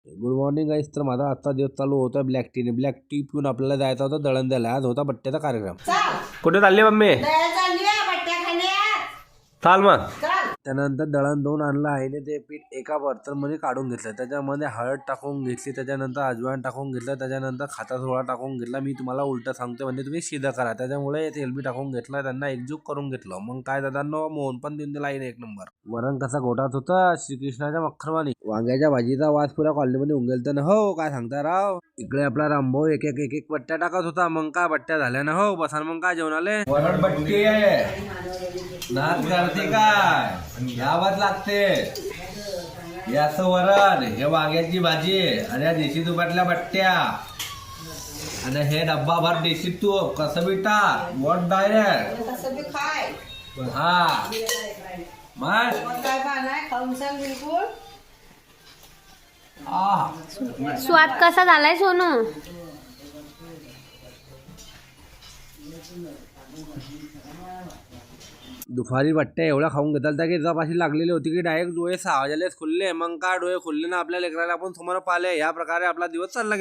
Good morning गाईस. तर माझा आजचा दिवस चालू होता ब्लॅक टीने. ब्लॅक टी पिऊन आपल्याला जायचा होता दळण द्यायला. आज होता बट्ट्याचा कार्यक्रम. कुठे चालली मम्मी? चाल मग. त्यानंतर दळण दोन आणलं आहे ते पीठ एका बर्तनमध्ये काढून घेतलं. त्याच्यामध्ये हळद टाकून घेतली, त्याच्यानंतर अजवाइन टाकून घेतलं, त्याच्यानंतर खाटा थोडा टाकून घेतला. मी तुम्हाला उलट सांगतो म्हणजे तुम्ही सीधा करा. त्याच्यामुळे तेलबी टाकून घेतलं, त्यांना एकजूट करून घेतलं. मग काय दादांनो, मोहन पण देऊन दिला एक नंबर. वरण कसा गोटात होता श्रीकृष्णाच्या मखरवाणी. वांग्याच्या भाजीचा वास पुऱ्या कॉलनीमध्ये उंगलत ना हो. काय सांगता राव. इकडे आपला रामभाऊ एक एक बट्ट्या टाकत होता. मग काय बट्ट्या झाल्या ना हो. बसा मग काय जेवणाले. वरण बट्टी आहे नाच करते काय यावत लागते. याचं वरण, हे वांग्याची भाजी आणि या देशी तुपातल्या बट्ट्या आणि हे डब्बा भर देशी तूप. कसं बी टाक वॉट डायरेक्ट कसं बी खाय. हा मग काय खाणार खाऊन सांग बिलकुल. स्वाद कसा झालाय सोनू? दुपारी बट्ट्या एवढ्या खाऊन घेतल्या की जपाशी लागलेली होती की डायरेक्ट डोळे 6 वाजलेच खुलले. मग काय डोळे खुलले ना आपल्या लेकराला आपण समोर पाहिले. या प्रकारे आपला दिवस चालला गेला.